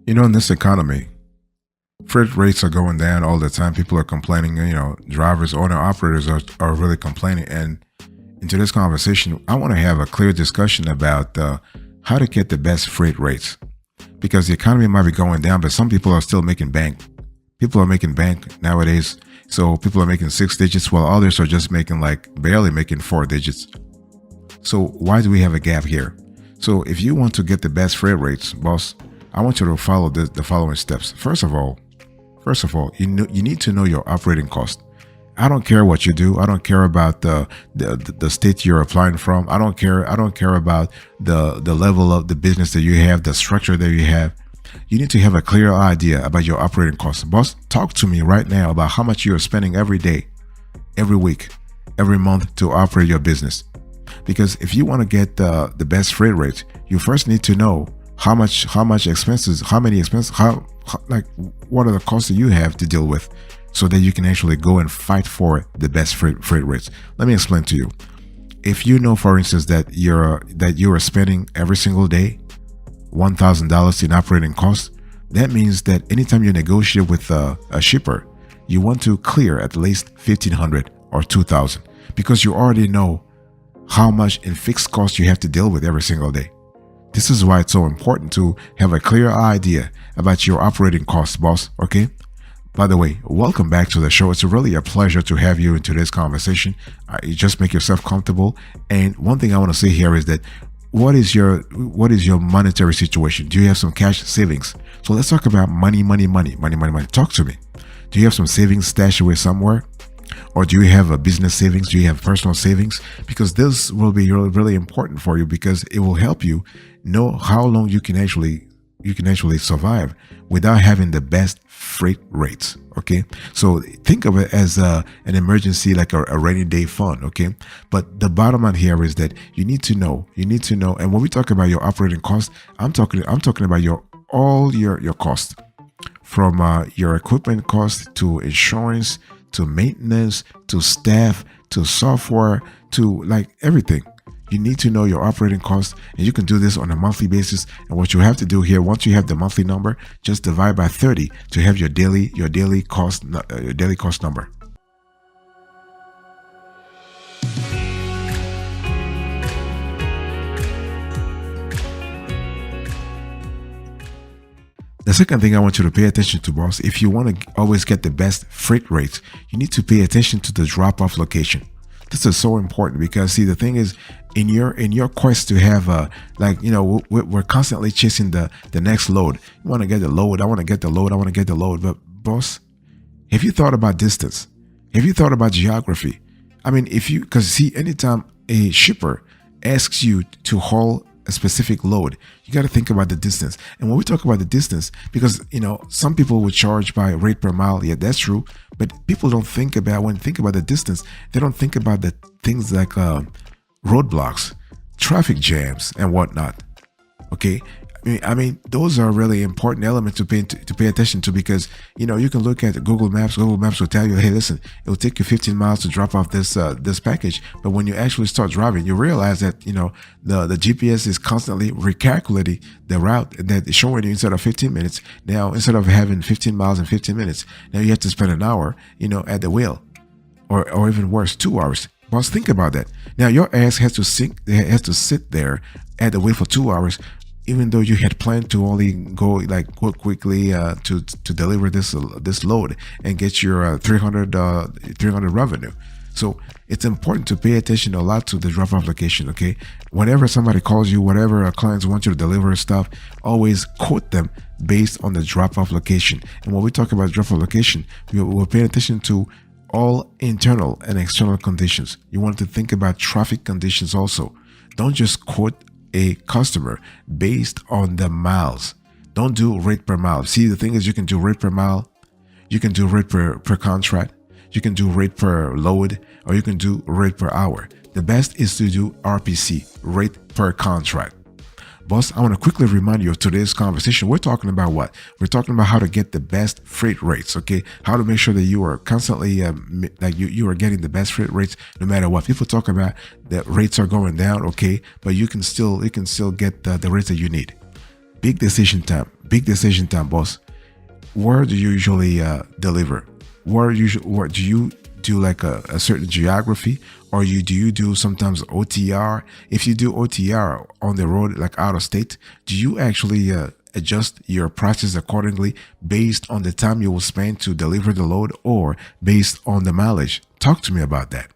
In this economy, freight rates are going down all the time. People are complaining. Drivers, owner operators are really complaining. And in today's conversation, I want to have a clear discussion about how to get the best freight rates because the economy might be going down, but some people are still making bank. People are making bank nowadays. So people are making 6 digits while others are just making like barely making 4 digits. So why do we have a gap here? So if you want to get the best freight rates, boss, I want you to follow the following steps. First of all, you need to know your operating cost. I don't care what you do. I don't care about the state you're applying from. I don't care about the level of the business that you have, the structure that you have. You need to have a clear idea about your operating costs. Boss, talk to me right now about how much you are spending every day, every week, every month to operate your business. Because if you want to get the best freight rate, you first need to know how much expenses, how many expenses, like what are the costs that you have to deal with, so that you can actually go and fight for the best freight rates. Let me explain to you. If you know, for instance, that you are spending every single day $1,000 in operating costs, that means that anytime you negotiate with a shipper, you want to clear at least 1,500 or 2,000 because you already know how much in fixed costs you have to deal with every single day. This is why it's so important to have a clear idea about your operating costs, boss. Okay? By the way, welcome back to the show. It's really a pleasure to have you in today's conversation. You just make yourself comfortable. And one thing I want to say here is that what is your monetary situation? Do you have some cash savings? So let's talk about money. Talk to me. Do you have some savings stashed away somewhere? Or do you have a business savings? Do you have personal savings? Because this will be really, really important for you because it will help you know how long you can actually survive without having the best freight rates. Okay, so think of it as an emergency, like a rainy day fund. Okay, but the bottom line here is that you need to know. And when we talk about your operating costs, I'm talking about all your costs, from your equipment cost to insurance to maintenance to staff to software to like everything. You need to know your operating costs, and you can do this on a monthly basis. And what you have to do here, once you have the monthly number, just divide by 30 to have your daily cost number. The second thing I want you to pay attention to, boss, if you want to always get the best freight rates, you need to pay attention to the drop-off location. This is so important because, see, the thing is, in your quest to have we're constantly chasing the next load. You want to get the load. I want to get the load. But boss, have you thought about distance? Have you thought about geography? I mean, because see, anytime a shipper asks you to haul a specific load, you got to think about the distance. And when we talk about the distance, because some people would charge by rate per mile. Yeah, that's true. But people don't think about, when they think about the distance, they don't think about the things like roadblocks, traffic jams, and whatnot. Okay. I mean, those are really important elements to pay attention to, because you can look at Google Maps. Google Maps will tell you, hey, listen, it will take you 15 miles to drop off this package. But when you actually start driving, you realize that the GPS is constantly recalculating the route that is showing you. Instead of 15 minutes, now instead of having 15 miles in 15 minutes, now you have to spend an hour, at the wheel, or even worse, 2 hours. Boss, think about that. Now your ass has to sit there at the wheel for 2 hours, even though you had planned to only go quickly to deliver this load and get your 300 revenue. So it's important to pay attention a lot to the drop-off location. Okay, whenever somebody calls you, whatever clients want you to deliver stuff, always quote them based on the drop-off location. And when we talk about drop-off location, we're paying attention to all internal and external conditions. You want to think about traffic conditions also. Don't just quote a customer based on the miles. Don't do rate per mile. See, the thing is, you can do rate per mile, you can do rate per contract, you can do rate per load, or you can do rate per hour. The best is to do RPC, rate per contract. Boss, I want to quickly remind you of today's conversation. We're talking about what? We're talking about how to get the best freight rates, okay? How to make sure that you are constantly, you are getting the best freight rates no matter what. People talk about that rates are going down, okay? But you can still get the rates that you need. Big decision time, boss. Where do you usually deliver? Where do you do like a certain geography, or do you do sometimes OTR? If you do OTR on the road, like out of state, do you actually adjust your prices accordingly based on the time you will spend to deliver the load, or based on the mileage? Talk to me about that.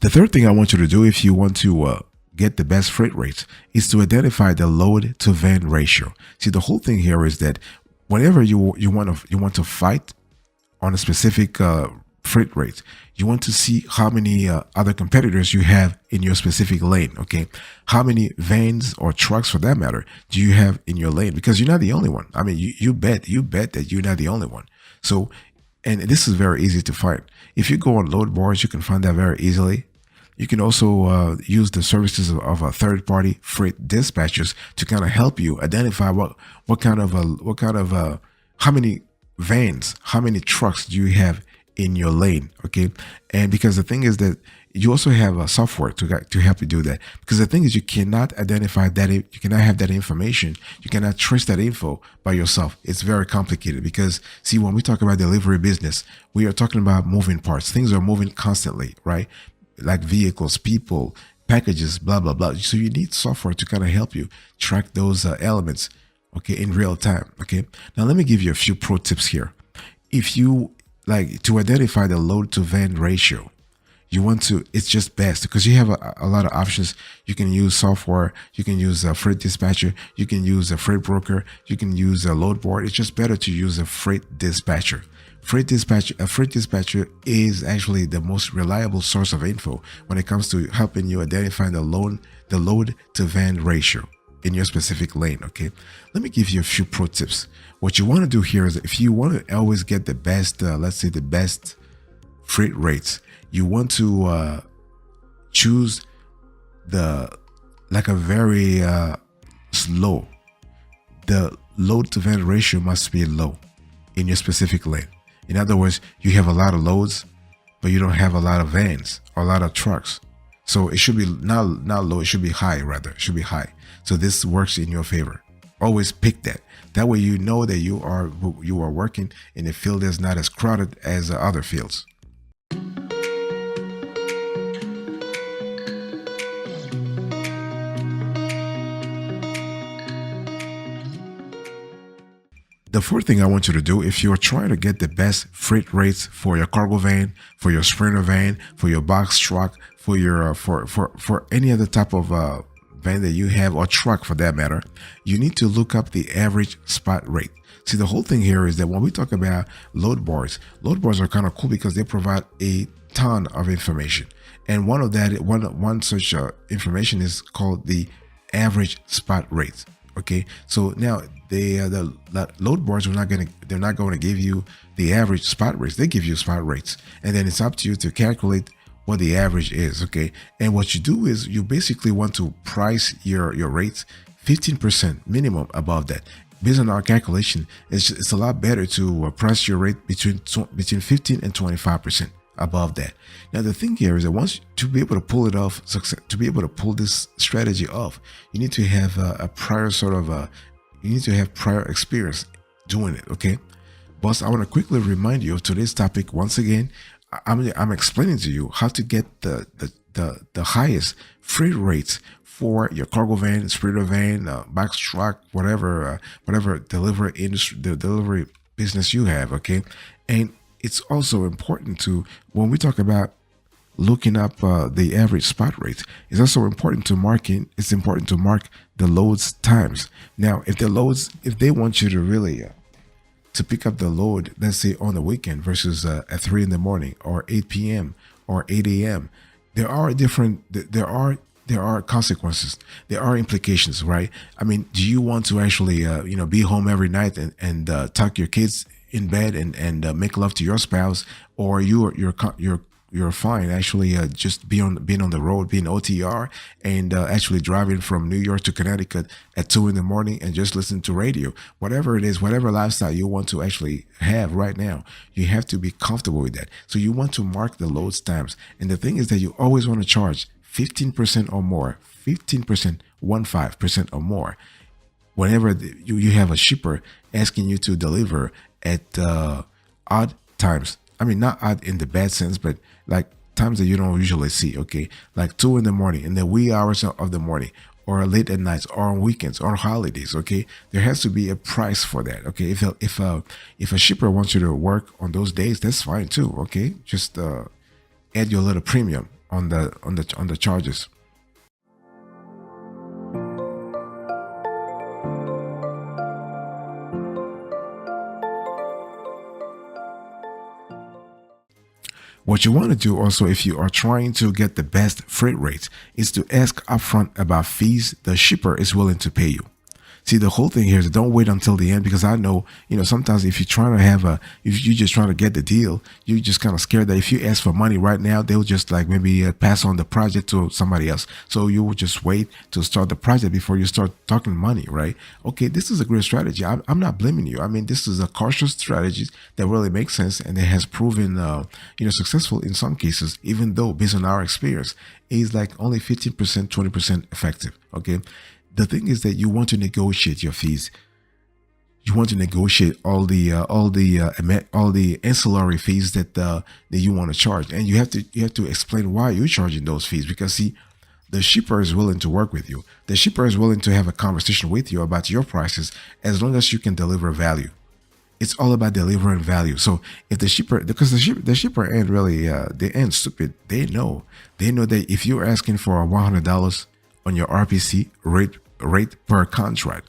The third thing I want you to do if you want to get the best freight rates is to identify the load to van ratio. See, the whole thing here is that whenever you want to fight on a specific freight rate, you want to see how many other competitors you have in your specific lane. Okay, how many vans or trucks, for that matter, do you have in your lane? Because you're not the only one. I mean, you bet that you're not the only one. So, and this is very easy to find. If you go on load boards, you can find that very easily. You can also use the services of a third-party freight dispatchers to kind of help you identify how many vans, how many trucks do you have in your lane. Okay, and because the thing is that you also have a software to help you do that. Because the thing is, you cannot identify that, you cannot have that information, you cannot trace that info by yourself. It's very complicated. Because see, when we talk about delivery business, we are talking about moving parts. Things are moving constantly, right? Like vehicles, people, packages, blah blah blah. So you need software to kind of help you track those elements, okay, in real time. Okay, now let me give you a few pro tips here. If you like to identify the load to van ratio, you want to, it's just best because you have a lot of options. You can use software, you can use a freight dispatcher, you can use a freight broker, you can use a load board. It's just better to use a freight dispatcher. A freight dispatcher is actually the most reliable source of info when it comes to helping you identify the load to van ratio in your specific lane. Okay, let me give you a few pro tips. What you want to do here is, if you want to always get the best, let's say the best freight rates, you want to choose a very slow. The load to van ratio must be low in your specific lane. In other words, you have a lot of loads, but you don't have a lot of vans or a lot of trucks. So it should be not low, it should be high rather. It should be high. So this works in your favor. Always pick that. That way you know that you are working in a field that's not as crowded as other fields. The fourth thing I want you to do, if you're trying to get the best freight rates for your cargo van, for your sprinter van, for your box truck, for your for any other type of van that you have, or truck for that matter, you need to look up the average spot rate. See, the whole thing here is that when we talk about load boards are kind of cool because they provide a ton of information, and one such information is called the average spot rate. Okay, so now the load boards they're not going to give you the average spot rates. They give you spot rates, and then it's up to you to calculate what the average is. Okay, and what you do is you basically want to price your rates 15% minimum above that. Based on our calculation, it's a lot better to price your rate between 15 and 25% above that. Now the thing here is that once to be able to pull it off, to be able to pull this strategy off, you need to have a prior you need to have prior experience doing it. Okay, boss, I want to quickly remind you of today's topic once again. I'm explaining to you how to get the highest freight rates for your cargo van, sprinter van, box truck, whatever delivery industry, the delivery business you have. Okay, and it's also important to, when we talk about looking up the average spot rate, it's also important to mark the loads times. Now, if they want you to really to pick up the load, let's say on the weekend versus at 3 in the morning or 8 p.m. or 8 a.m., there are consequences. There are implications, right? I mean, do you want to actually be home every night and tuck your kids in bed and make love to your spouse, or you're you're fine. Actually, just being on the road, being OTR, and actually driving from New York to Connecticut at 2 in the morning and just listen to radio. Whatever it is, whatever lifestyle you want to actually have right now, you have to be comfortable with that. So you want to mark the load times, and the thing is that you always want to charge 15% or more, 15%, 15% or more whenever you have a shipper asking you to deliver at odd times. I mean, not odd in the bad sense, but like times that you don't usually see. Okay, like 2 in the morning, in the wee hours of the morning, or late at nights, or on weekends, or holidays. Okay, there has to be a price for that. Okay, if a shipper wants you to work on those days, that's fine too. Okay, just add your little premium on the charges. What you want to do also, if you are trying to get the best freight rates, is to ask upfront about fees the shipper is willing to pay you. See, the whole thing here is don't wait until the end, because I know, sometimes if you're trying to if you're just trying to get the deal, you're just kind of scared that if you ask for money right now, they'll just like maybe pass on the project to somebody else. So you will just wait to start the project before you start talking money, right? Okay, this is a great strategy. I'm not blaming you. I mean, this is a cautious strategy that really makes sense, and it has proven, successful in some cases, even though based on our experience, is like only 15%, 20% effective. Okay. The thing is that you want to negotiate your fees. You want to negotiate all the ancillary fees that you want to charge, and you have to explain why you're charging those fees. Because see, the shipper is willing to work with you. The shipper is willing to have a conversation with you about your prices, as long as you can deliver value. It's all about delivering value. So if the shipper, because the shipper ain't really they ain't stupid. They know that if you're asking for $100 on your RPC rate per contract,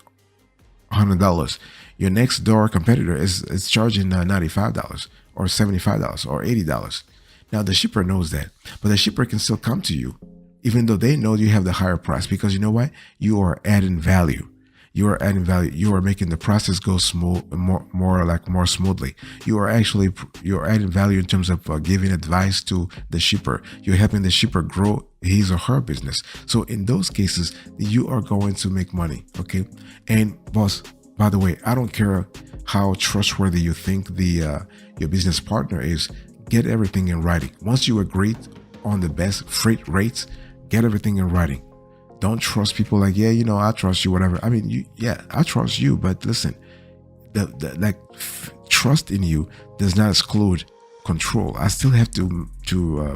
$100, your next door competitor is charging $95 or $75 or $80. Now the shipper knows that, but the shipper can still come to you, even though they know you have the higher price, because you know what? You are adding value. You are adding value. You are making the process go smooth, more smoothly. You're adding value in terms of giving advice to the shipper. You're helping the shipper grow his or her business. So in those cases, you are going to make money. Okay. And boss, by the way, I don't care how trustworthy you think your business partner is. Get everything in writing. Once you agree on the best freight rates, get everything in writing. Don't trust people like, yeah, I trust you, whatever. I mean, I trust you, but listen, trust in you does not exclude control. I still have to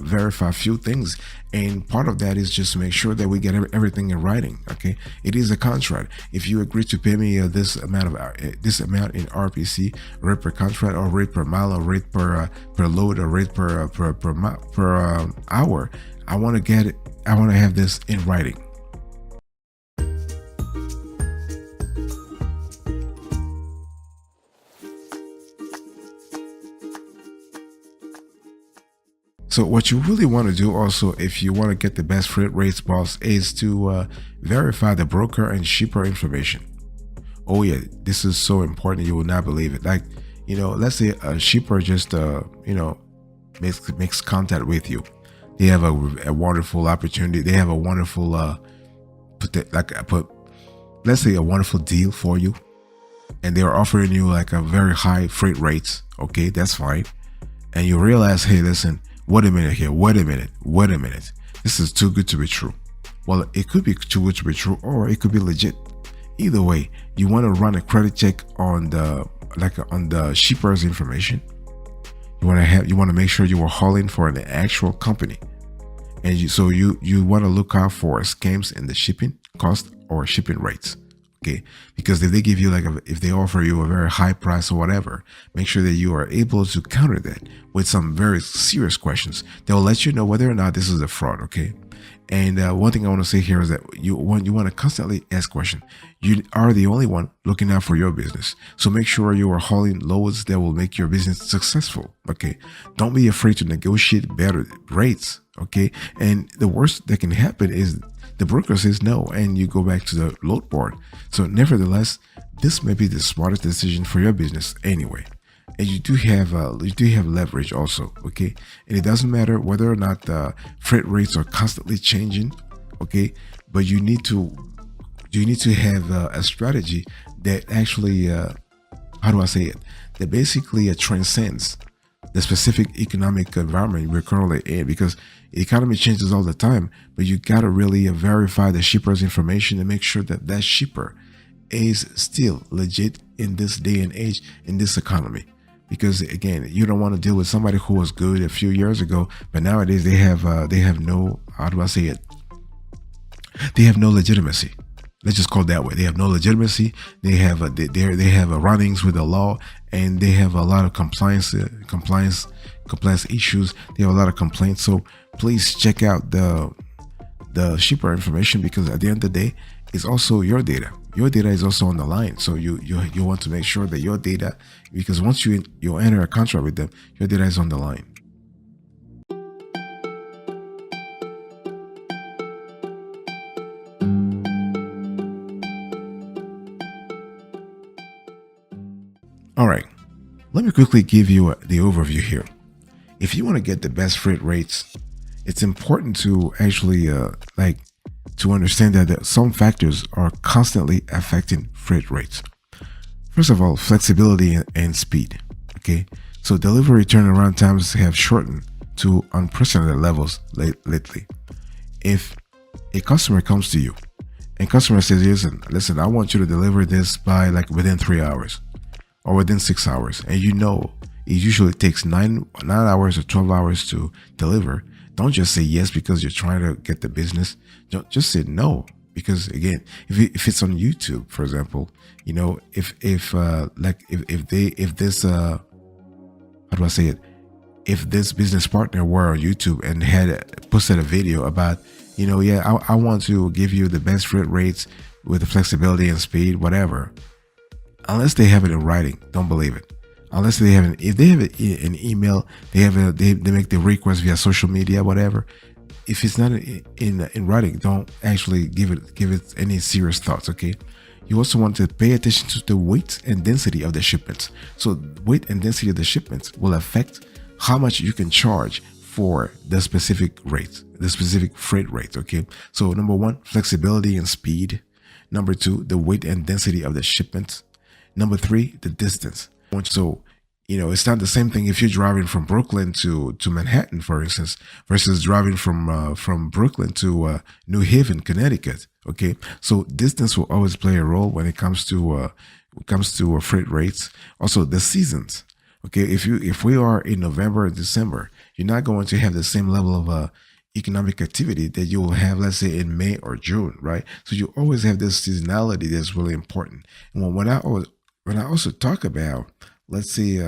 verify a few things, and part of that is just to make sure that we get everything in writing. Okay, it is a contract. If you agree to pay me this amount in RPC, rate per contract, or rate per mile, or rate per load, or rate per hour, I want to get it. I want to have this in writing. So what you really want to do also, if you want to get the best freight rates, boss, is to verify the broker and shipper information. Oh yeah, this is so important. You will not believe it. Like, let's say a shipper just, makes contact with you. They have a wonderful opportunity. They have a wonderful, let's say a wonderful deal for you, and they're offering you like a very high freight rates. Okay, that's fine. And you realize, hey, listen, wait a minute here. Wait a minute. This is too good to be true. Well, it could be too good to be true, or it could be legit. Either way, you want to run a credit check on the shipper's information. You want to make sure you are hauling for an actual company, and you want to look out for scams in the shipping cost or shipping rates. Okay, because if they give you if they offer you a very high price or whatever, make sure that you are able to counter that with some very serious questions that will let you know whether or not this is a fraud. Okay, and one thing I want to say here is that you want to constantly ask questions. You are the only one looking out for your business, so make sure you are hauling loads that will make your business successful. Okay, don't be afraid to negotiate better rates. Okay, and the worst that can happen is the broker says no, and you go back to the load board. So nevertheless, this may be the smartest decision for your business anyway. and you do have leverage also. Okay, and it doesn't matter whether or not the freight rates are constantly changing. Okay, but you need to have a strategy that actually how do I say it, that basically transcends the specific economic environment we're currently in, because the economy changes all the time. But you got to really verify the shipper's information and make sure that that shipper is still legit in this day and age, in this economy. Because again, you don't want to deal with somebody who was good a few years ago, but nowadays they have no, how do I say it, they have no legitimacy. Let's just call it that way. They have no legitimacy. They have they have runnings with the law, and they have a lot of compliance issues. They have a lot of complaints. So please check out the shipper information, because at the end of the day, it's also your data. Your data is also on the line. So you want to make sure that your data, because once you enter a contract with them, your data is on the line. All right, let me quickly give you the overview here. If you want to get the best freight rates, it's important to actually to understand that some factors are constantly affecting freight rates. First of all, flexibility and speed. Okay, so delivery turnaround times have shortened to unprecedented levels lately. If a customer comes to you and customer says, listen, I want you to deliver this by like within 3 hours or within 6 hours, and you know it usually takes 9 hours or 12 hours to deliver, don't just say yes because you're trying to get the business. Don't just say no, because again, if it's on YouTube, for example, you know, if this how do I say it, if this business partner were on YouTube and had posted a video about, you know, yeah, I want to give you the best freight rates with the flexibility and speed, whatever. Unless they have it in writing, don't believe it. Unless they have if they have an email, they make the request via social media, whatever. If it's not in writing, don't actually give it any serious thoughts. Okay. You also want to pay attention to the weight and density of the shipments. So weight and density of the shipments will affect how much you can charge for the specific rates, the specific freight rates. Okay. So number one, flexibility and speed. Number two, the weight and density of the shipments. Number three, the distance. So, you know, it's not the same thing if you're driving from Brooklyn to Manhattan, for instance, versus driving from Brooklyn to New Haven, Connecticut. Okay, so distance will always play a role when it comes to freight rates. Also, the seasons. Okay, if we are in November or December, you're not going to have the same level of economic activity that you will have, let's say, in May or June, right? So you always have this seasonality that's really important. And when I also talk about, let's say,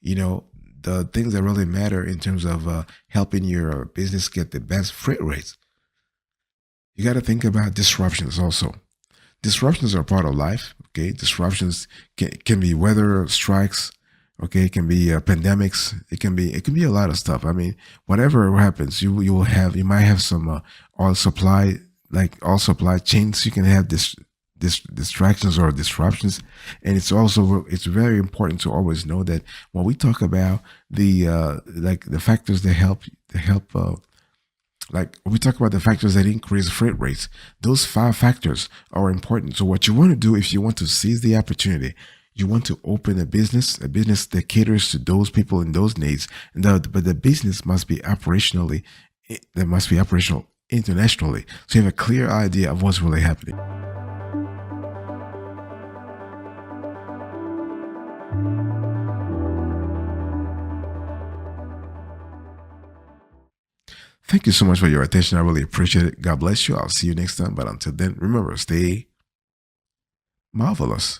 you know, the things that really matter in terms of helping your business get the best freight rates, you got to think about disruptions also. Disruptions are part of life. Okay, disruptions can be weather strikes. Okay, it can be pandemics. It can be a lot of stuff. I mean, whatever happens, you might have some all supply chains. You can have distractions or disruptions, and it's very important to always know that when we talk about the factors that help like we talk about the factors that increase freight rates, those 5 factors are important. So what you want to do, if you want to seize the opportunity, you want to open a business that caters to those people and those needs, but the business must be operational internationally, so you have a clear idea of what's really happening. Thank you so much for your attention. I really appreciate it. God bless you. I'll see you next time. But until then, remember, stay marvelous.